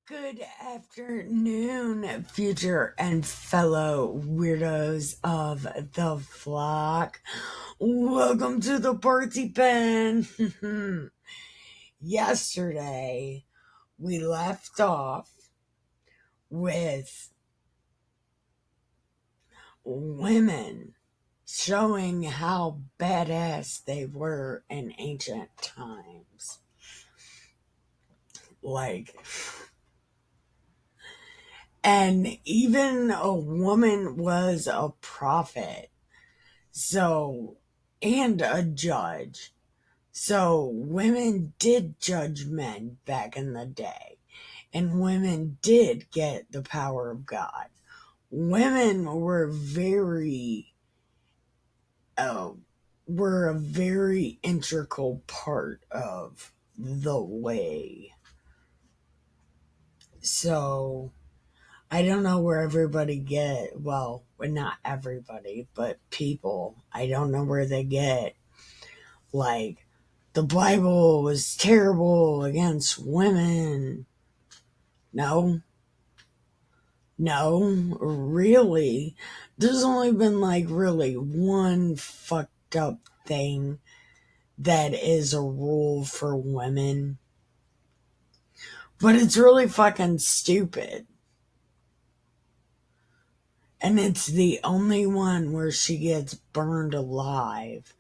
Good afternoon, future and fellow weirdos of the flock. Welcome to the party pen. Yesterday, we left off with women showing how badass they were in ancient times. And even a woman was a prophet. So, and a judge. So, women did judge men back in the day. And women did get the power of God. Women were a very integral part of the way. So, I don't know where everybody well, not everybody, but people. I don't know where they get, like, the Bible was terrible against women. No, really. There's only been, really one fucked up thing that is a rule for women. But it's really fucking stupid. And it's the only one where she gets burned alive.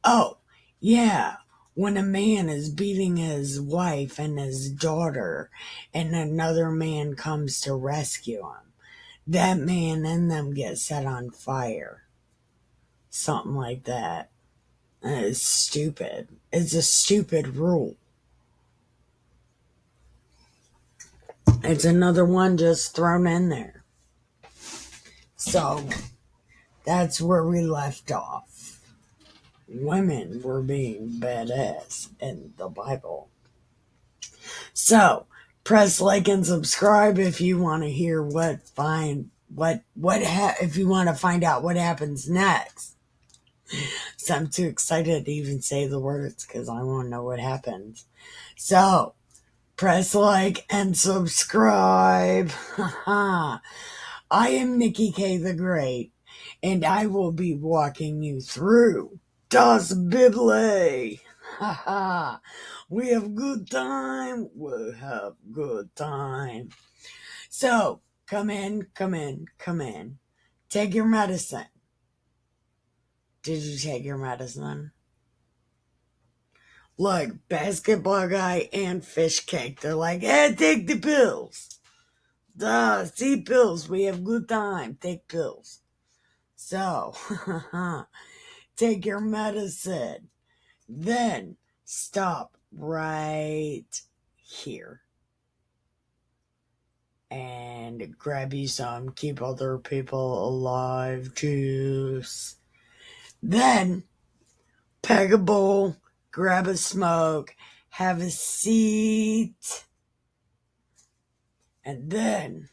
Oh, yeah. When a man is beating his wife and his daughter and another man comes to rescue him, that man and them get set on fire. Something like that. And it's stupid. It's a stupid rule. It's another one just thrown in there. So, that's where we left off. Women were being badass in the Bible. So, press like and subscribe if you want to hear if you want to find out what happens next. So I'm too excited to even say the words because I want to know what happens. So, press like and subscribe. I am Nikki K the Great, and I will be walking you through Das Bible. We have good time. We'll have good time. So, come in. Take your medicine. Did you take your medicine? Look, basketball guy and fish cake. They're like, hey, take the pills. See pills. We have good time. Take pills. So, take your medicine. Then stop right here. And grab you some keep other people alive juice. Then pack a bowl, grab a smoke, have a seat, and then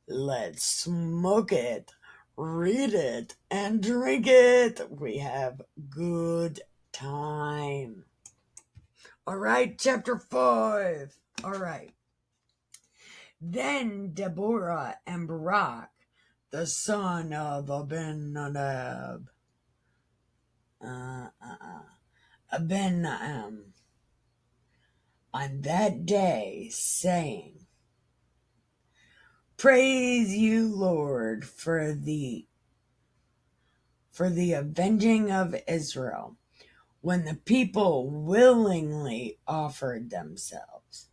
let's smoke it, read it, and drink it. We have good time. All right, chapter 5. All right. Then Deborah and Barak, the son of Abinadab, on that day, saying, praise you, Lord, for the avenging of Israel, when the people willingly offered themselves.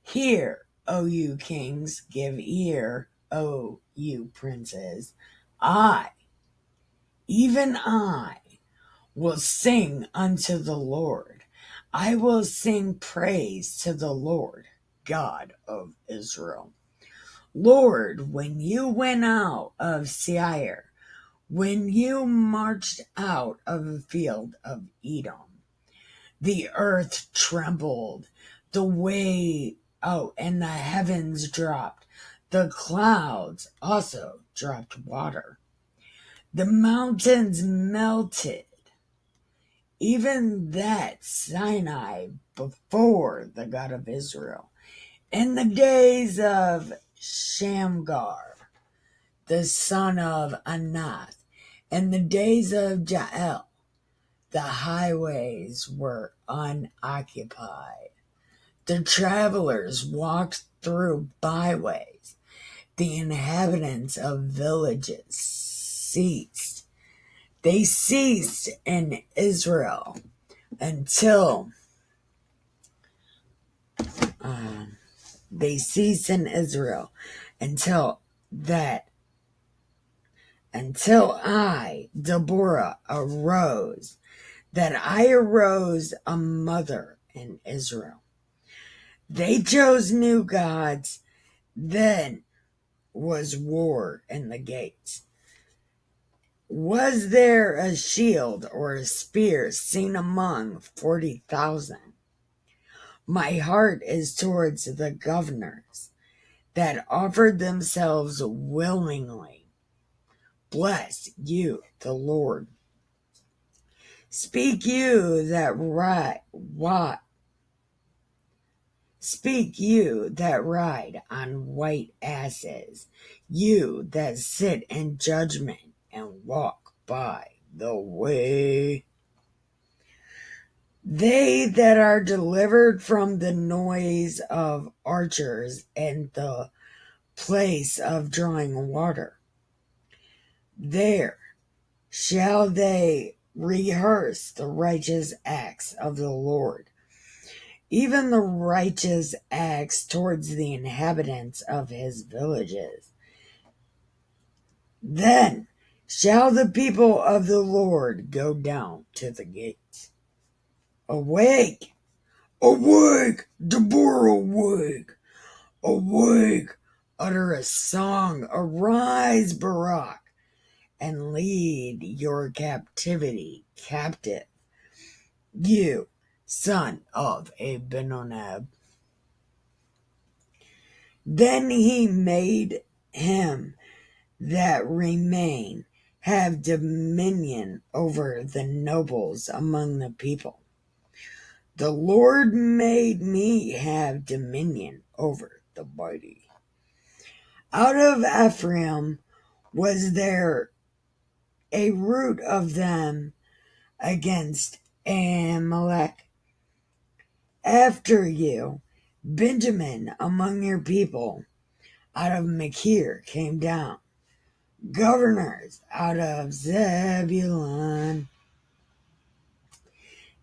Hear, O you kings, give ear, O you princes. Even I, will sing unto the Lord. I will sing praise to the Lord, God of Israel. Lord, when you went out of Seir, when you marched out of the field of Edom, the earth trembled, and the heavens dropped. The clouds also dropped water. The mountains melted. even that Sinai before the God of Israel. In the days of Shamgar, the son of Anath, in the days of Jael, the highways were unoccupied. The travelers walked through byways. The inhabitants of villages ceased. They ceased in Israel until until I, Deborah, arose, that I arose a mother in Israel. They chose new gods, then was war in the gates. Was there a shield or a spear seen among 40,000? My heart is towards the governors that offered themselves willingly. Bless you, the Lord. Speak you that ride on white asses, you that sit in judgment and walk by the way. They that are delivered from the noise of archers and the place of drawing water, there shall they rehearse the righteous acts of the Lord, even the righteous acts towards the inhabitants of his villages. Then shall the people of the Lord go down to the gates. Awake, awake, Deborah, awake, awake, utter a song, arise, Barak, and lead your captivity captive, you son of Abinadab. Then he made him that remain have dominion over the nobles among the people. The Lord made me have dominion over the mighty. Out of Ephraim was there a root of them against Amalek. After you, Benjamin among your people, out of Machir came down, governors out of Zebulun,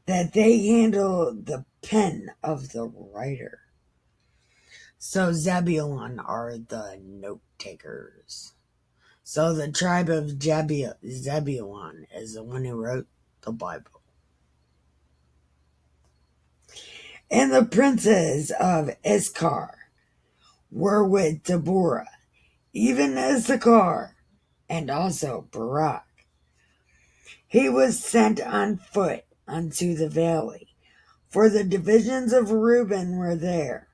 that they handle the pen of the writer. So Zebulun are the note takers. So the tribe of Zebulun is the one who wrote the Bible. And the princes of Issachar were with Deborah, even Issachar, and also Barak. He was sent on foot unto the valley, for the divisions of Reuben were there.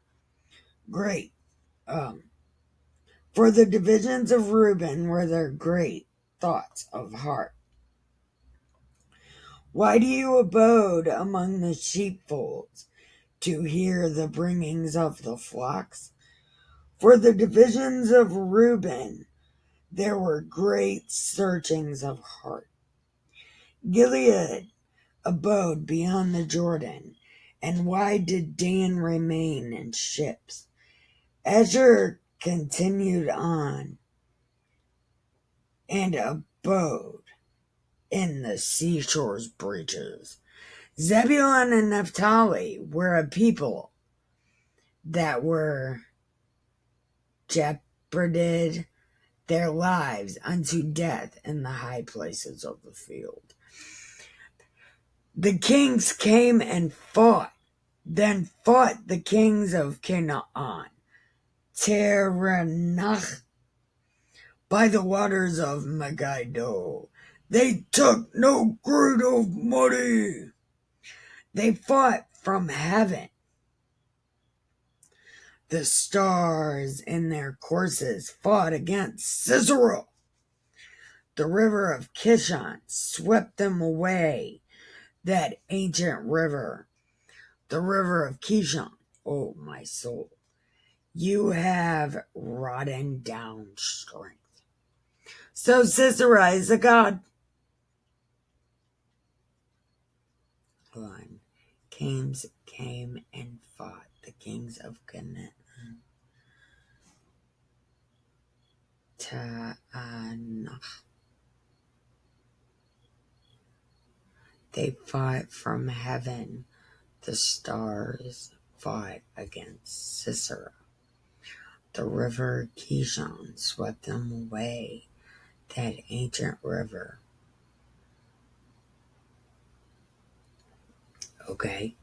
For the divisions of Reuben were their great thoughts of heart. Why do you abode among the sheepfolds to hear the bringings of the flocks? For the divisions of Reuben there were great searchings of heart. Gilead abode beyond the Jordan, and why did Dan remain in ships? Asher continued on and abode in the seashore's breaches. Zebulun and Naphtali were a people that were jeoparded their lives unto death in the high places of the field. The kings came and fought, then fought the kings of Canaan, Teranach, by the waters of Megiddo. They took no great of money. They fought from heaven. The stars in their courses fought against Sisera. The river of Kishon swept them away. that ancient river, the river of Kishon. Oh, my soul. You have rodden down strength. So Sisera is a god. Line. Kings came and fought the kings of Canaan. Ta'anach. They fought from heaven. The stars fought against Sisera. The river Kishon swept them away, that ancient river. Okay.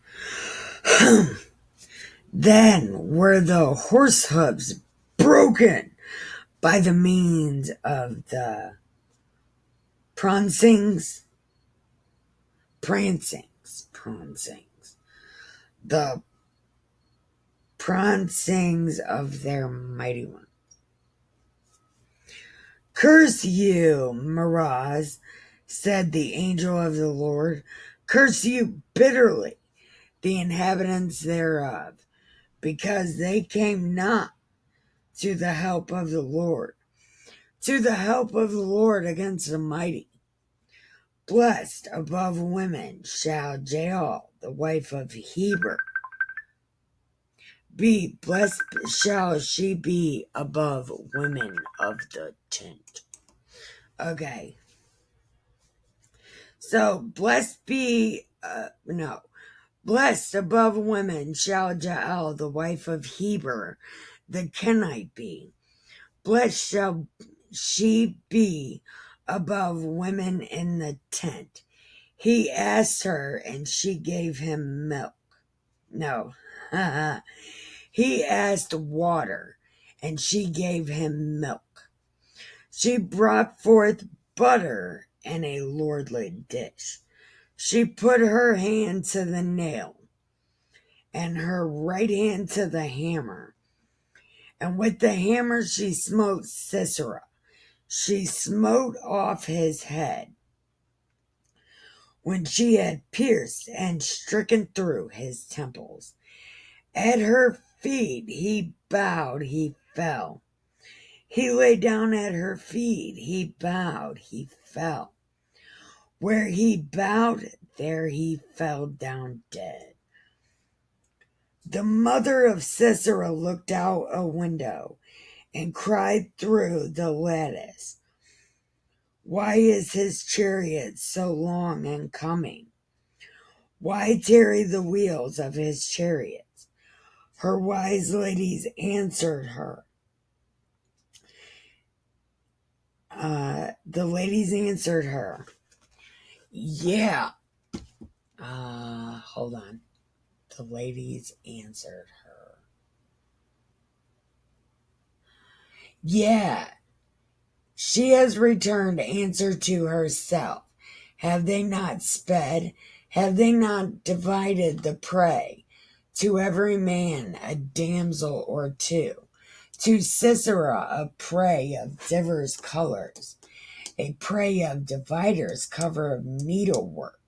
Then were the horse hooves broken by the means of the prancings, the prancings of their mighty one. Curse you, Miraz, said the angel of the Lord. Curse you bitterly, the inhabitants thereof, because they came not to the help of the Lord, against the mighty. Blessed above women shall Jael, the wife of Heber, be. Blessed shall she be above women of the tent. Okay. So, blessed above women shall Jael, the wife of Heber, the Kenite, be. Blessed shall she be above women in the tent. He asked her, and she gave him milk. No. He asked water, and she gave him milk. She brought forth butter in a lordly dish. She put her hand to the nail, and her right hand to the hammer. And with the hammer she smote Sisera. She smote off his head, when she had pierced and stricken through his temples. At her feet he bowed, he fell. He lay down at her feet, he bowed, he fell. Where he bowed, there he fell down dead. The mother of Sisera looked out a window and cried through the lattice, why is his chariot so long in coming? Why tarry the wheels of his chariots? Her wise ladies answered her. The ladies answered her. Yeah. Hold on. The ladies answered her. Yeah. She has returned answer to herself. Have they not sped? Have they not divided the prey? To every man a damsel or two. To Sisera a prey of divers colors. A prey of dividers cover of needlework.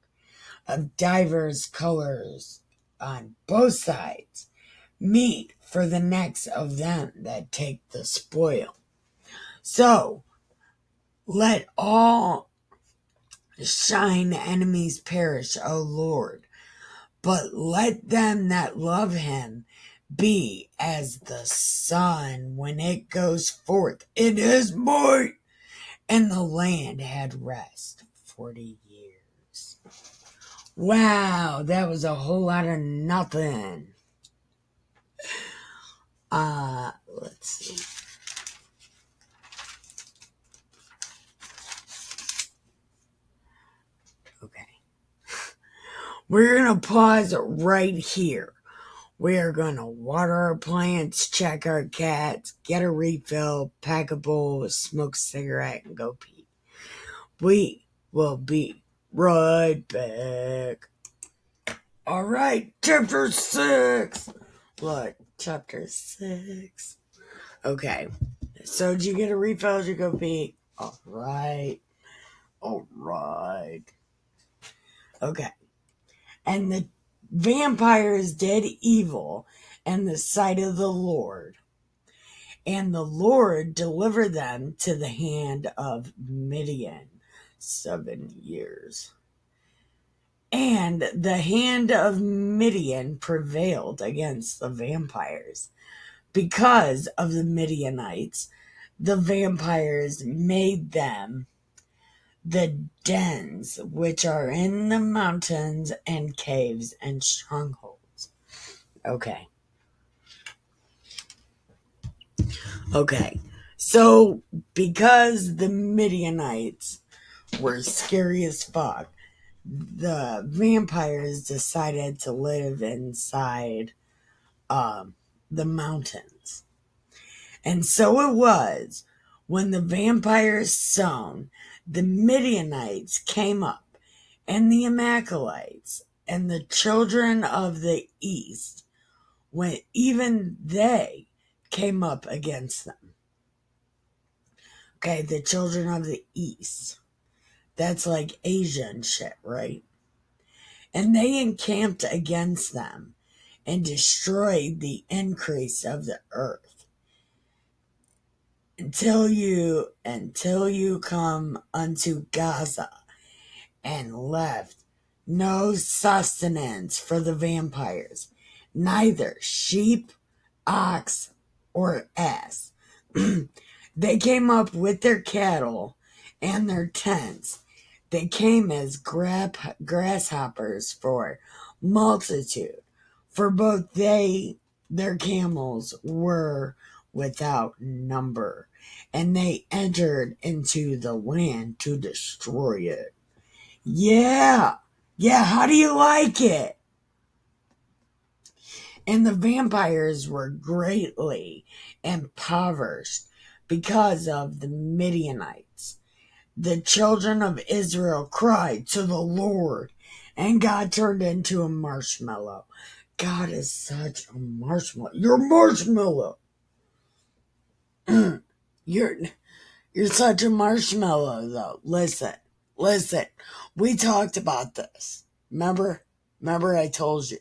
Of divers colors on both sides. Meat for the necks of them that take the spoil. So, let all shine enemies perish, O Lord, but let them that love him be as the sun when it goes forth in his might. And the land had rest 40 years. Wow, that was a whole lot of nothing. Let's see. Okay. We're going to pause right here. We are going to water our plants, check our cats, get a refill, pack a bowl, smoke a cigarette, and go pee. We will be right back. All right, chapter 6. What? Chapter 6. Okay. So, did you get a refill? Did you go pee? All right. Okay. And the vampires did evil in the sight of the Lord. And the Lord delivered them to the hand of Midian 7 years. And the hand of Midian prevailed against the vampires. Because of the Midianites, the vampires made them the dens which are in the mountains and caves and strongholds. Okay. So, because the Midianites were scary as fuck, the vampires decided to live inside the mountains. And so it was when the vampires sown, the Midianites came up, and the Amalekites, and the children of the east, when even they came up against them. Okay, the children of the east. That's like Asian shit, right? And they encamped against them and destroyed the increase of the earth until you come unto Gaza, and left no sustenance for the vampires, neither sheep, ox, or ass. They came up with their cattle and their tents. They came as grasshoppers for multitude, for both their camels were without number, and they entered into the land to destroy it. Yeah, how do you like it? And the vampires were greatly impoverished because of the Midianites. The children of Israel cried to the Lord, and God turned into a marshmallow. God is such a marshmallow. You're a marshmallow. You're such a marshmallow, though. Listen. We talked about this. Remember I told you.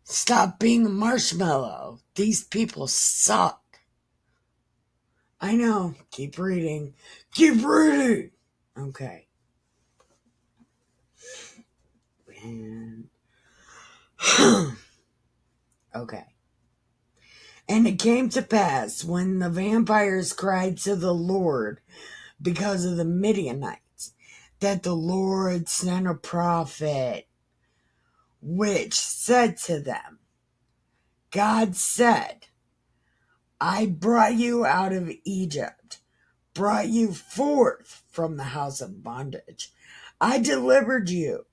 Stop being a marshmallow. These people suck. I know. Keep reading. Okay. And okay. And it came to pass when the vampires cried to the Lord because of the Midianites, that the Lord sent a prophet, which said to them, God said, I brought you out of Egypt, brought you forth from the house of bondage. I delivered you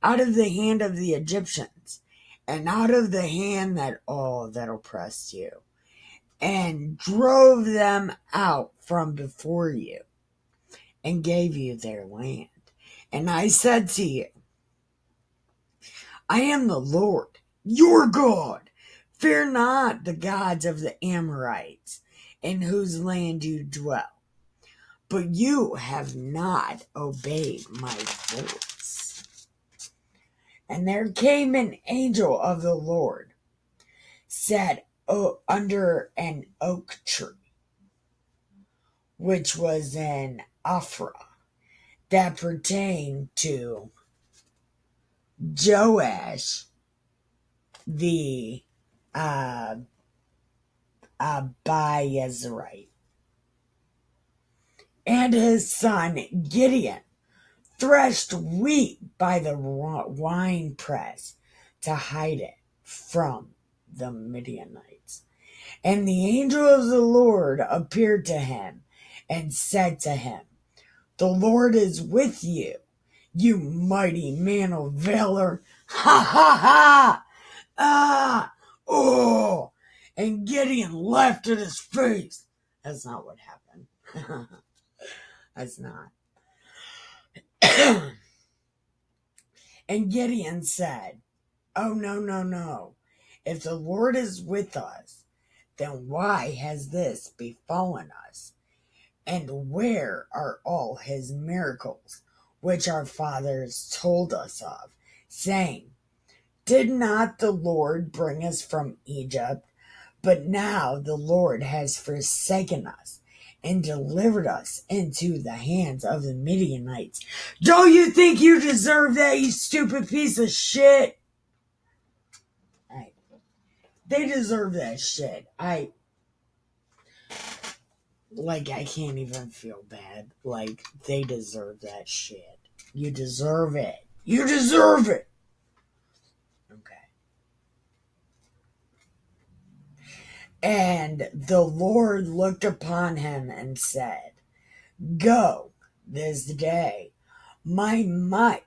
out of the hand of the Egyptians, and out of the hand that oppressed you, and drove them out from before you, and gave you their land. And I said to you, I am the Lord, your God. Fear not the gods of the Amorites, in whose land you dwell. But you have not obeyed my voice. And there came an angel of the Lord, sat under an oak tree, which was in Ophrah, that pertained to Joash the Abiezrite, and his son Gideon threshed wheat by the winepress to hide it from the Midianites. And the angel of the Lord appeared to him and said to him, the Lord is with you, you mighty man of valor. Ha ha ha! Ah! Oh! And Gideon laughed at his face. That's not what happened. That's not. And Gideon said, oh, no. If the Lord is with us, then why has this befallen us? And where are all his miracles, which our fathers told us of, saying, Did not the Lord bring us from Egypt? But now the Lord has forsaken us and delivered us into the hands of the Midianites. Don't you think you deserve that, you stupid piece of shit? They deserve that shit. I can't even feel bad. They deserve that shit. You deserve it. You deserve it. Okay. And the Lord looked upon him and said, Go this day, my might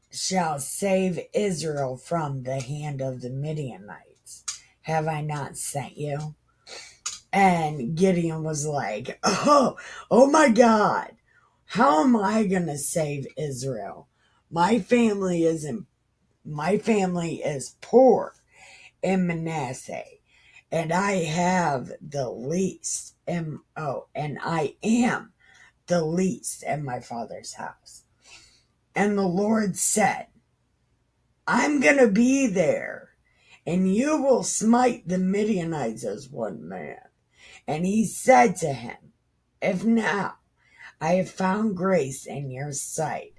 shall save Israel from the hand of the Midianites. Have I not sent you? And Gideon was like, oh my God, how am I going to save Israel? My family is poor in Manasseh, and I have the least, and I am the least in my father's house. And the Lord said, I'm going to be there, and you will smite the Midianites as one man. And he said to him, If now I have found grace in your sight,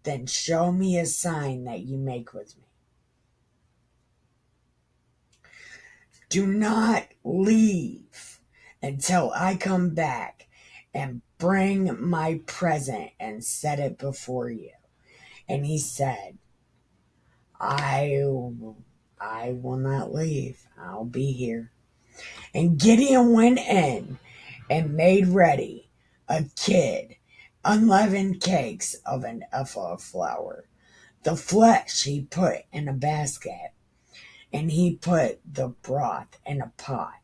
then show me a sign that you make with me. Do not leave until I come back and bring my present and set it before you. And he said, I will not leave. I'll be here. And Gideon went in and made ready a kid, unleavened cakes of an ephah of flour. The flesh he put in a basket, and he put the broth in a pot,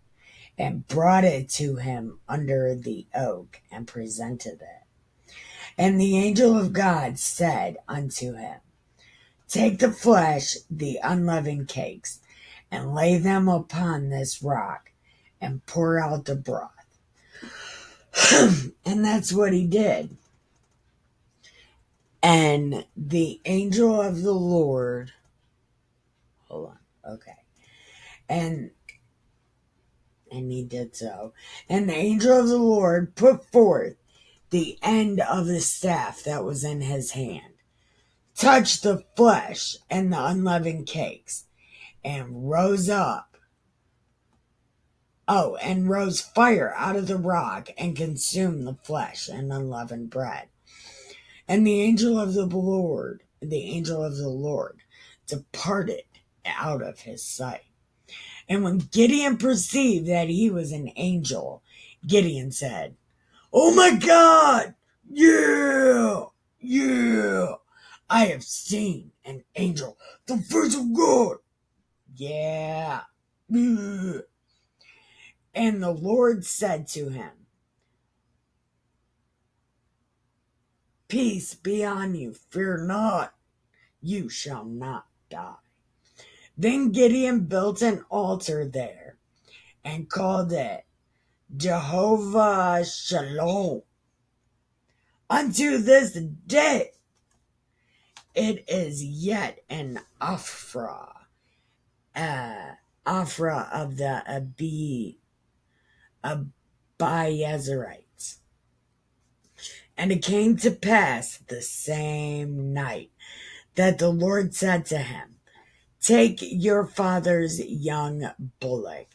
and brought it to him under the oak, and presented it. And the angel of God said unto him, Take the flesh, the unleavened cakes, and lay them upon this rock, and pour out the broth. And that's what he did. And the angel of the Lord, hold on, okay. And he did so. And the angel of the Lord put forth the end of the staff that was in his hand, touched the flesh and the unleavened cakes, and rose up. And rose fire out of the rock and consumed the flesh and unleavened bread. And the angel of the Lord departed out of his sight. And when Gideon perceived that he was an angel, Gideon said, Oh my God! Yeah! I have seen an angel, the face of God! Yeah! And the Lord said to him, Peace be on you, fear not, you shall not die. Then Gideon built an altar there and called it Jehovah Shalom. Unto this day it is yet an Ophrah of the Abiezerites. And it came to pass the same night that the Lord said to him, Take your father's young bullock,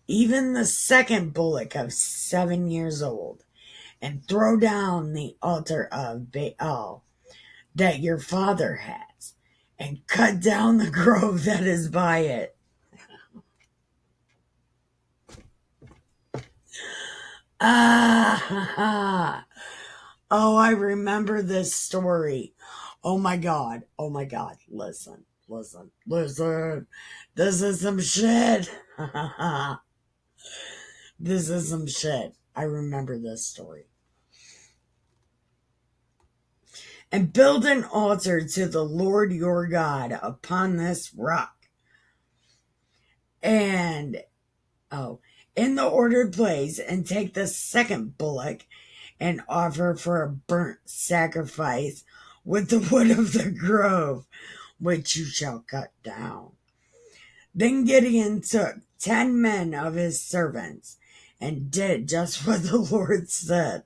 even the second bullock of 7 years old, and throw down the altar of Baal that your father has, and cut down the grove that is by it. Oh, I remember this story. Oh my God. Listen. This is some shit. This is some shit. I remember this story. And build an altar to the Lord your God upon this rock. And in the ordered place, and take the second bullock and offer for a burnt sacrifice with the wood of the grove, which you shall cut down. Then Gideon took 10 men of his servants and did just what the Lord said.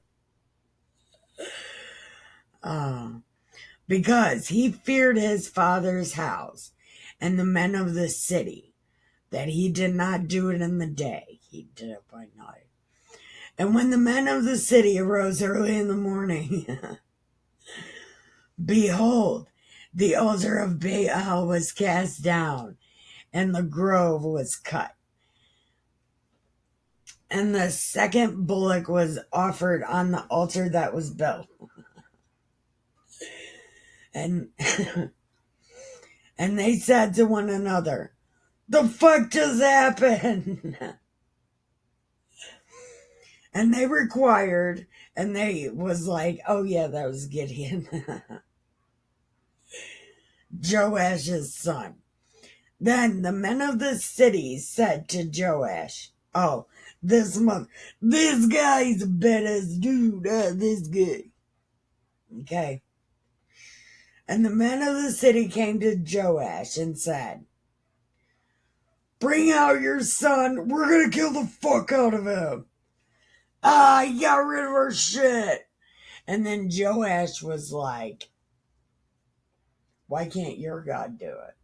Because he feared his father's house and the men of the city, that he did not do it in the day, he did it by night. And when the men of the city arose early in the morning, behold, the altar of Baal was cast down, and the grove was cut. And the second bullock was offered on the altar that was built. And and they said to one another, "The fuck just happened?" And they required, and they was like, "Oh yeah, that was Gideon." Joash's son. Then the men of the city said to Joash, "Oh, this guy's a badass dude, this guy." Okay. And the men of the city came to Joash and said, "Bring out your son, we're gonna kill the fuck out of him. He got rid of our shit." And then Joash was like, "Why can't your God do it?"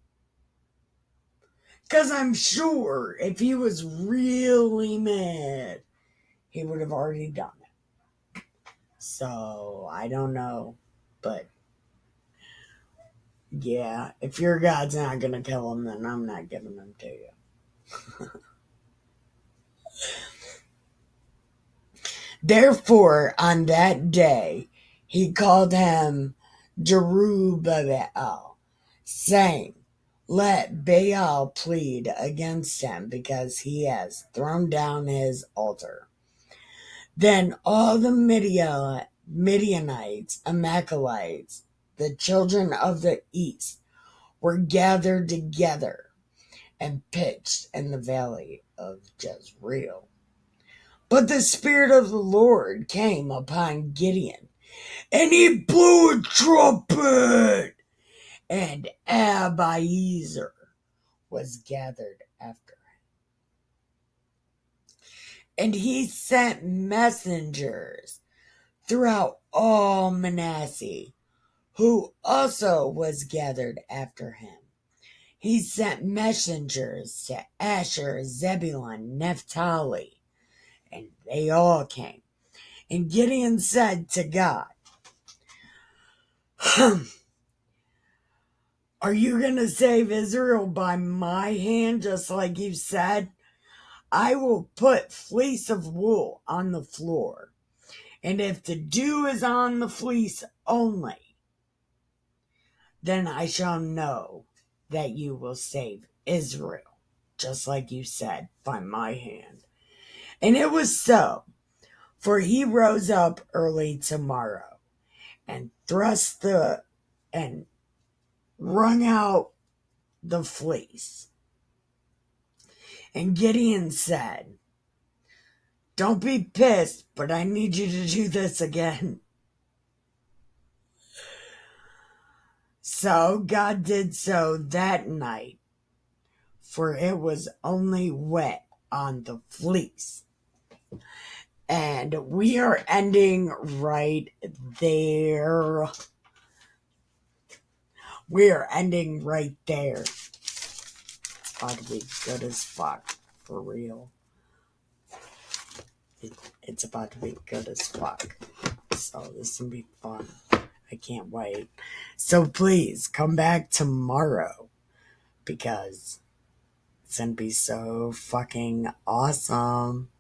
Because I'm sure if he was really mad, he would have already done it. So, I don't know. But, yeah, if your God's not going to kill him, then I'm not giving him to you. Therefore, on that day, he called him Jerubbaal, saying, "Let Baal plead against him, because he has thrown down his altar." Then all the Midianites, Amalekites, the children of the east, were gathered together and pitched in the valley of Jezreel. But the Spirit of the Lord came upon Gideon, and he blew a trumpet, and Abiezer was gathered after him. And he sent messengers throughout all Manasseh, who also was gathered after him. He sent messengers to Asher, Zebulun, Naphtali, and they all came. And Gideon said to God, "Are you going to save Israel by my hand, just like you said? I will put fleece of wool on the floor, and if the dew is on the fleece only, then I shall know that you will save Israel, just like you said, by my hand." And it was so, for he rose up early tomorrow and and wrung out the fleece. And Gideon said, "Don't be pissed, but I need you to do this again." So God did so that night, for it was only wet on the fleece. And we are ending right there. We are ending right there. It's about to be good as fuck, for real. It's about to be good as fuck. So this will be fun. I can't wait. So please come back tomorrow, because it's gonna be so fucking awesome.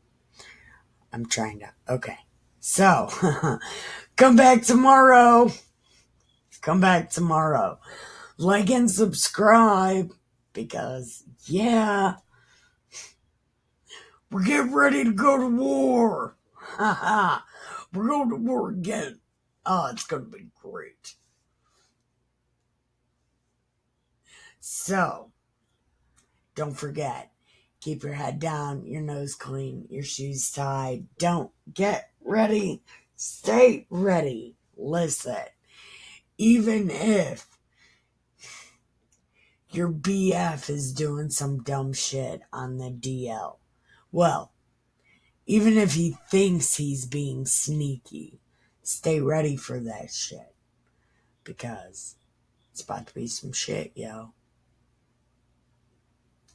I'm trying to. Okay. So, come back tomorrow. Come back tomorrow. Like and subscribe, because, yeah, we're getting ready to go to war. We're going to war again. Oh, it's going to be great. So, don't forget, Keep your head down, your nose clean, your shoes tied. Don't get ready. Stay ready. Listen, even if your BF is doing some dumb shit on the DL, well, even if he thinks he's being sneaky, stay ready for that shit. Because it's about to be some shit, yo.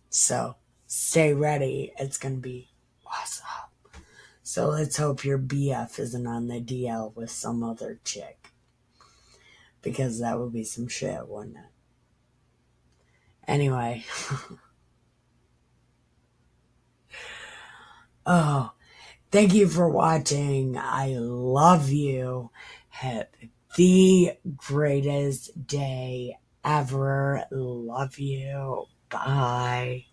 So, stay ready. It's gonna be awesome. So let's hope your BF isn't on the DL with some other chick. Because that would be some shit, wouldn't it? Anyway. Oh, thank you for watching. I love you. Have the greatest day ever. Love you. Bye.